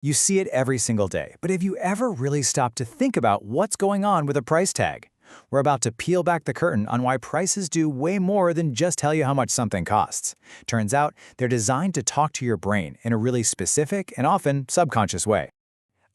You see it every single day, but have you ever really stopped to think about what's going on with a price tag? We're about to peel back the curtain on why prices do way more than just tell you how much something costs. Turns out, they're designed to talk to your brain in a really specific and often subconscious way.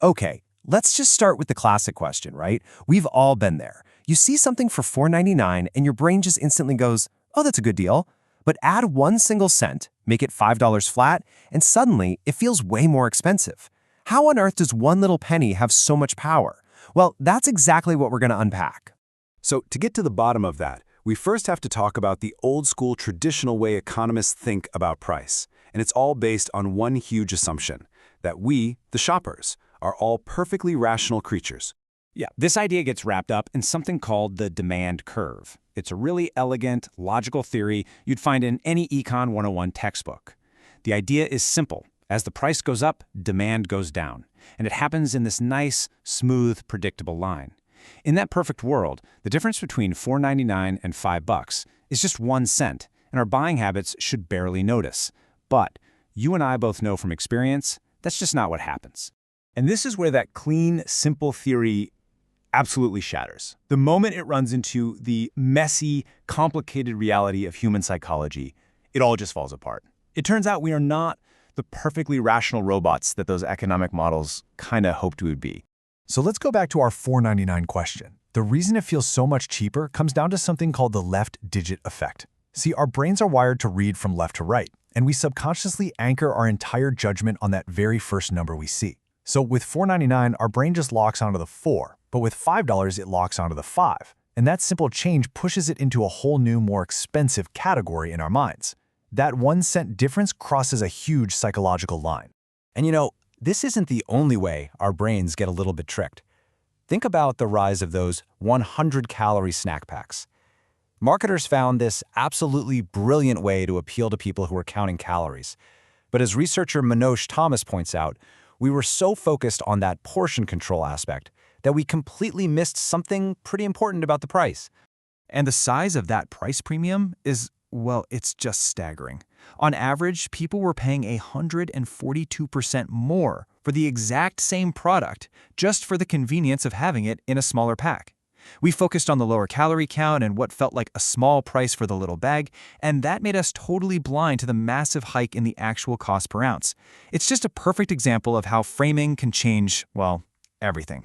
Okay, let's just start with the classic question, right? We've all been there. You see something for $4.99 and your brain just instantly goes, oh, that's a good deal. But add one single cent, make it $5 flat, and suddenly it feels way more expensive. How on earth does one little penny have so much power? Well, that's exactly what we're going to unpack. So to get to the bottom of that, we first have to talk about the old-school traditional way economists think about price. And it's all based on one huge assumption, that we, the shoppers, are all perfectly rational creatures. Yeah, this idea gets wrapped up in something called the demand curve. It's a really elegant, logical theory you'd find in any Econ 101 textbook. The idea is simple. As the price goes up, demand goes down. And it happens in this nice, smooth, predictable line. In that perfect world, the difference between $4.99 and $5 is just 1 cent, and our buying habits should barely notice. But you and I both know from experience, that's just not what happens. And this is where that clean, simple theory absolutely shatters. The moment it runs into the messy, complicated reality of human psychology, it all just falls apart. It turns out we are not the perfectly rational robots that those economic models kind of hoped we would be. So let's go back to our $4.99 question. The reason it feels so much cheaper comes down to something called the left digit effect. See, our brains are wired to read from left to right, and we subconsciously anchor our entire judgment on that very first number we see. So with $4.99, our brain just locks onto the 4, but with $5, it locks onto the 5. And that simple change pushes it into a whole new, more expensive category in our minds. That 1 cent difference crosses a huge psychological line. And you know, this isn't the only way our brains get a little bit tricked. Think about the rise of those 100-calorie snack packs. Marketers found this absolutely brilliant way to appeal to people who are counting calories. But as researcher Manoj Thomas points out, we were so focused on that portion control aspect that we completely missed something pretty important about the price. And the size of that price premium is, well, it's just staggering. On average, people were paying 142% more for the exact same product just for the convenience of having it in a smaller pack. We focused on the lower calorie count and what felt like a small price for the little bag, and that made us totally blind to the massive hike in the actual cost per ounce. It's just a perfect example of how framing can change, well, everything.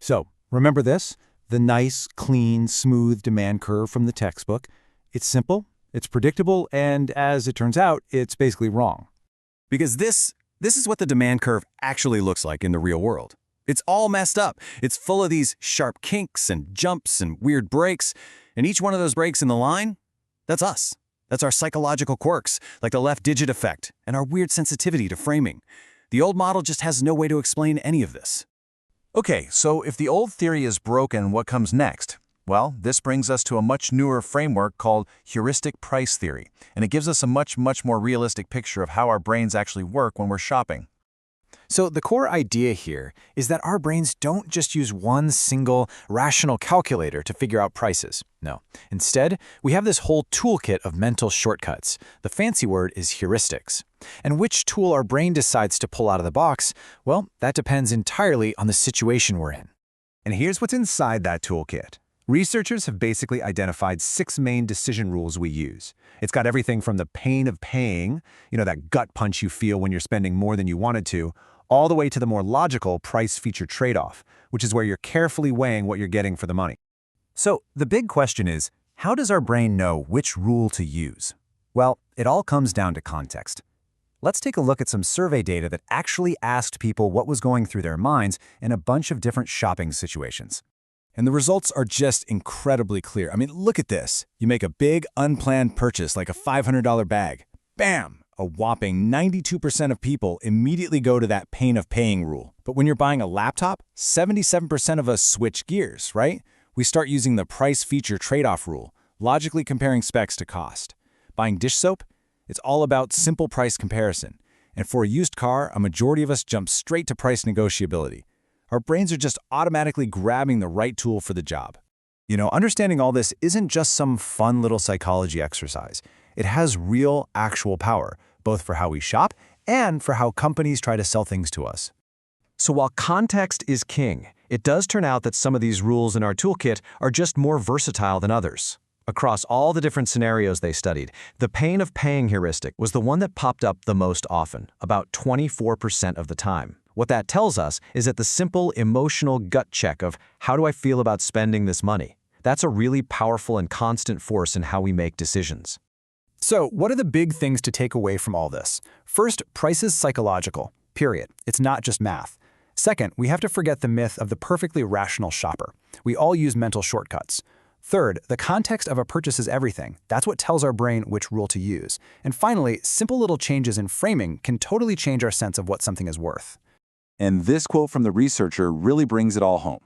So, remember this? The nice, clean, smooth demand curve from the textbook. It's simple, it's predictable, and as it turns out, it's basically wrong. Because this is what the demand curve actually looks like in the real world. It's all messed up. It's full of these sharp kinks and jumps and weird breaks. And each one of those breaks in the line, that's us. That's our psychological quirks, like the left digit effect and our weird sensitivity to framing. The old model just has no way to explain any of this. Okay, so if the old theory is broken, what comes next? Well, this brings us to a much newer framework called heuristic price theory, and it gives us a much more realistic picture of how our brains actually work when we're shopping. So the core idea here is that our brains don't just use one single rational calculator to figure out prices. No. Instead, we have this whole toolkit of mental shortcuts. The fancy word is heuristics. And which tool our brain decides to pull out of the box, well, that depends entirely on the situation we're in. And here's what's inside that toolkit. Researchers have basically identified 6 main decision rules we use. It's got everything from the pain of paying, that gut punch you feel when you're spending more than you wanted to, all the way to the more logical price-feature trade-off, which is where you're carefully weighing what you're getting for the money. So the big question is, how does our brain know which rule to use? Well, it all comes down to context. Let's take a look at some survey data that actually asked people what was going through their minds in a bunch of different shopping situations. And the results are just incredibly clear. I mean, look at this. You make a big, unplanned purchase like a $500 bag. Bam! A whopping 92% of people immediately go to that pain of paying rule. But when you're buying a laptop, 77% of us switch gears, right? We start using the price-feature trade-off rule, logically comparing specs to cost. Buying dish soap? It's all about simple price comparison. And for a used car, a majority of us jump straight to price negotiability. Our brains are just automatically grabbing the right tool for the job. Understanding all this isn't just some fun little psychology exercise. It has real, actual power, both for how we shop and for how companies try to sell things to us. So while context is king, it does turn out that some of these rules in our toolkit are just more versatile than others. Across all the different scenarios they studied, the pain of paying heuristic was the one that popped up the most often, about 24% of the time. What that tells us is that the simple emotional gut check of how do I feel about spending this money? That's a really powerful and constant force in how we make decisions. So, what are the big things to take away from all this? First, price is psychological, period. It's not just math. Second, we have to forget the myth of the perfectly rational shopper. We all use mental shortcuts. Third, the context of a purchase is everything. That's what tells our brain which rule to use. And finally, simple little changes in framing can totally change our sense of what something is worth. And this quote from the researcher really brings it all home.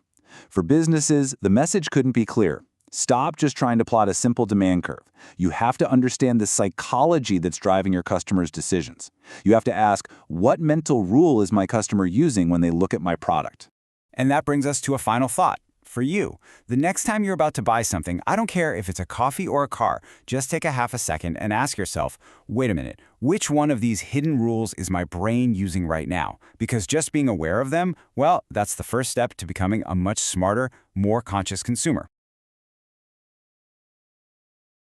For businesses, the message couldn't be clearer. Stop just trying to plot a simple demand curve. You have to understand the psychology that's driving your customers' decisions. You have to ask, what mental rule is my customer using when they look at my product? And that brings us to a final thought. For you, the next time you're about to buy something, I don't care if it's a coffee or a car, just take a half a second and ask yourself, wait a minute, which one of these hidden rules is my brain using right now? Because just being aware of them, well, that's the first step to becoming a much smarter, more conscious consumer.